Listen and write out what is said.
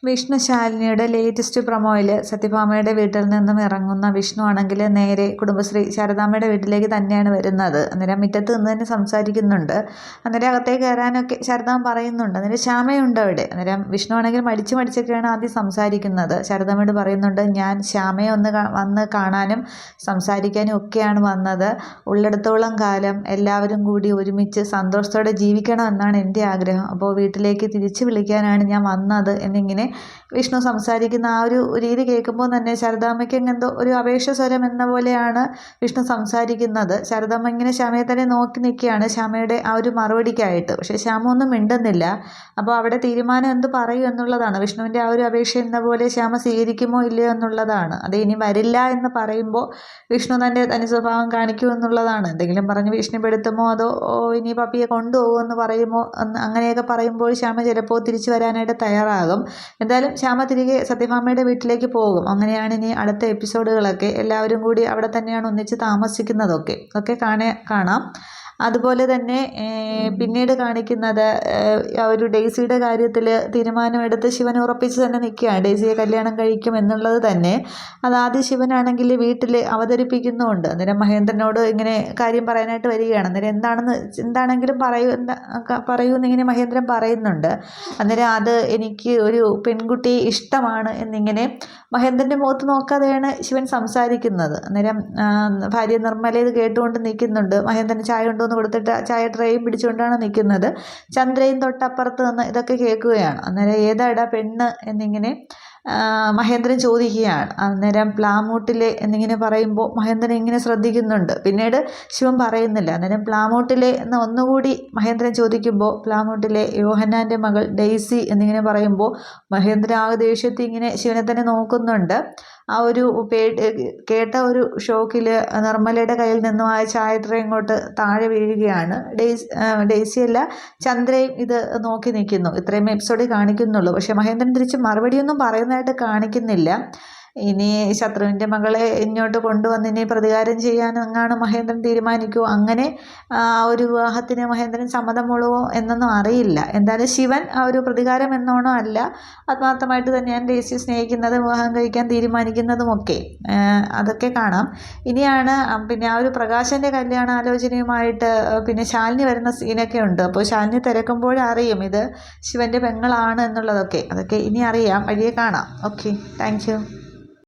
Vishnu ശാലിനിയുടെ latest പ്രൊമോയിൽ സത്യഭാമയുടെ വീട്ടിൽ നിന്നും ഇറങ്ങുന്ന വിഷ്ണു ആണെങ്കിൽ നേരെ കുടുംബശ്രീ ശാരദാമ്മയുടെ വീട്ടിലേക്ക് തന്നെയാണ് വരുന്നത്. അന്നേരം മുറ്റത്ത് നിന്ന് തന്നെ സംസാരിക്കുന്നുണ്ട്. അന്നേരം അകത്തേക്ക് കയറാനൊക്കെ ശാരദാമ്മ പറയുന്നുണ്ട്. അന്നേരം ശ്യാമയുണ്ട് അവിടെ. അന്നേരം വിഷ്ണു ആണെങ്കിൽ മടിച്ചൊക്കെയാണ് ആദ്യം സംസാരിക്കുന്നത്. ശാരദാമ്മയോട് പറയുന്നുണ്ട്, ഞാൻ ശ്യാമയെ വന്ന് കാണാനും സംസാരിക്കാനും ഒക്കെയാണ് വന്നത്. ഉള്ളിടത്തോളം കാലം എല്ലാവരും കൂടി ഒരുമിച്ച് സന്തോഷത്തോടെ ജീവിക്കണം എന്നാണ് എൻ്റെ ആഗ്രഹം. അപ്പോൾ വീട്ടിലേക്ക് തിരിച്ചു വിളിക്കാനാണ് ഞാൻ വന്നത് എന്നിങ്ങനെ വിഷ്ണു സംസാരിക്കുന്ന ആ ഒരു രീതി കേൾക്കുമ്പോൾ തന്നെ ശാരദാമ്മയ്ക്ക് എന്തോ ഒരു അപേക്ഷ സ്വരം എന്ന പോലെയാണ് വിഷ്ണു സംസാരിക്കുന്നത്. ശാരദാമ്മ ഇങ്ങനെ ശ്യാമയെ തന്നെ നോക്കി നിൽക്കുകയാണ് ശ്യാമയുടെ ആ ഒരു മറുപടിക്കായിട്ട്. പക്ഷേ ശ്യാമ ഒന്നും മിണ്ടുന്നില്ല. അപ്പോൾ അവിടെ തീരുമാനം എന്ത് പറയും എന്നുള്ളതാണ്. വിഷ്ണുവിൻ്റെ ആ ഒരു അപേക്ഷ എന്ന പോലെ ശ്യാമ സ്വീകരിക്കുമോ ഇല്ലയോ എന്നുള്ളതാണ്. അത് ഇനി വരില്ല എന്ന് പറയുമ്പോൾ വിഷ്ണു തൻ്റെ തനി സ്വഭാവം കാണിക്കുമോ എന്നുള്ളതാണ്. എന്തെങ്കിലും പറഞ്ഞ് ഭീഷണിപ്പെടുത്തുമോ അതോ ഇനി പപ്പിയെ കൊണ്ടുപോകുമോ എന്ന് പറയുമോ അങ്ങനെയൊക്കെ പറയുമ്പോൾ ശ്യാമ ചിലപ്പോൾ തിരിച്ചു വരാനായിട്ട് തയ്യാറാകും. എന്തായാലും ശ്യാമ തിരികെ സത്യഭാമയുടെ വീട്ടിലേക്ക് പോകും. അങ്ങനെയാണ് ഇനി അടുത്ത എപ്പിസോഡുകളൊക്കെ. എല്ലാവരും കൂടി അവിടെ തന്നെയാണ് ഒന്നിച്ച് താമസിക്കുന്നതൊക്കെ കാണാം. അതുപോലെ തന്നെ പിന്നീട് കാണിക്കുന്നത് ഒരു ഡെയ്സിയുടെ കാര്യത്തിൽ തീരുമാനമെടുത്ത് ശിവൻ ഉറപ്പിച്ച് തന്നെ നിൽക്കുകയാണ്. ഡെയ്സിയെ കല്യാണം കഴിക്കും എന്നുള്ളത് തന്നെ. അതാദ്യം ശിവനാണെങ്കിൽ വീട്ടിൽ അവതരിപ്പിക്കുന്നുമുണ്ട്. അന്നേരം മഹേന്ദ്രനോട് ഇങ്ങനെ കാര്യം പറയാനായിട്ട് വരികയാണ്. അന്നേരം എന്താണെങ്കിലും പറയൂന്നിങ്ങനെ മഹേന്ദ്രൻ പറയുന്നുണ്ട്. അന്നേരം അത് എനിക്ക് ഒരു പെൺകുട്ടി ഇഷ്ടമാണ് എന്നിങ്ങനെ മഹേന്ദ്രൻ്റെ മുഖത്ത് നോക്കാതെയാണ് ശിവൻ സംസാരിക്കുന്നത്. അന്നേരം ഭാര്യ നിർമ്മല ഇത് കേട്ടുകൊണ്ട് നിൽക്കുന്നുണ്ട്. മഹേന്ദ്രൻ ചായ കൊണ്ടുവന്ന് കൊടുത്തിട്ട് ചായ ട്രേയും പിടിച്ചുകൊണ്ടാണ് നിൽക്കുന്നത്. ചന്ദ്രയും തൊട്ടപ്പുറത്ത് നിന്ന് ഇതൊക്കെ കേൾക്കുകയാണ്. അന്നേരം ഏതാടാ പെണ്ണ് എന്നിങ്ങനെ മഹേന്ദ്രൻ ചോദിക്കുകയാണ്. അന്നേരം പ്ലാമൂട്ടിലെ എന്നിങ്ങനെ പറയുമ്പോൾ മഹേന്ദ്രൻ ഇങ്ങനെ ശ്രദ്ധിക്കുന്നുണ്ട്. പിന്നീട് ശിവൻ പറയുന്നില്ല. അന്നേരം പ്ലാമൂട്ടിലെ എന്ന് ഒന്നുകൂടി മഹേന്ദ്രൻ ചോദിക്കുമ്പോൾ പ്ലാമൂട്ടിലെ യോഹന്നാൻ്റെ മകൾ ഡെയ്സി എന്നിങ്ങനെ പറയുമ്പോൾ മഹേന്ദ്രൻ ആ ദേഷ്യത്തിൽ ഇങ്ങനെ ശിവനെ തന്നെ നോക്കുന്നുണ്ട്. ആ ഒരു കേട്ട ഒരു ഷോക്കിൽ നിർമ്മലയുടെ കയ്യിൽ നിന്നും ആ ചായ ട്രേ ഇങ്ങോട്ട് താഴെ വീഴുകയാണ്. ഡെയ്സിയല്ല, ചന്ദ്രയും ഇത് നോക്കി നിൽക്കുന്നു. ഇത്രയും എപ്പിസോഡിൽ കാണിക്കുന്നുള്ളൂ. പക്ഷേ മഹേന്ദ്രൻ തിരിച്ച് മറുപടിയൊന്നും പറയുന്നതായിട്ട് കാണിക്കുന്നില്ല. ഇനി ശത്രുവിൻ്റെ മകളെ ഇങ്ങോട്ട് കൊണ്ടുവന്ന് ഇനി പ്രതികാരം ചെയ്യാനെങ്ങാണ് മഹേന്ദ്രൻ തീരുമാനിക്കുമോ, അങ്ങനെ ഒരു വിവാഹത്തിന് മഹേന്ദ്രൻ സമ്മതം മൂളുമോ എന്നൊന്നും അറിയില്ല. എന്തായാലും ശിവൻ ആ ഒരു പ്രതികാരം എന്നോണോ അല്ല, ആത്മാർത്ഥമായിട്ട് തന്നെയാണ് ഡെയ്സിയെ സ്നേഹിക്കുന്നത്, വിവാഹം കഴിക്കാൻ തീരുമാനിക്കുന്നതുമൊക്കെ. അതൊക്കെ കാണാം. ഇനിയാണ് പിന്നെ ആ ഒരു പ്രകാശൻ്റെ കല്യാണാലോചനയുമായിട്ട് പിന്നെ ശാലിനി വരുന്ന സീനൊക്കെ ഉണ്ട്. അപ്പോൾ ശാലിനി തിരക്കുമ്പോഴറിയും ഇത് ശിവൻ്റെ പെങ്ങളാണ് എന്നുള്ളതൊക്കെ. അതൊക്കെ ഇനി അറിയാം, വഴിയെ കാണാം. Okay, thank you.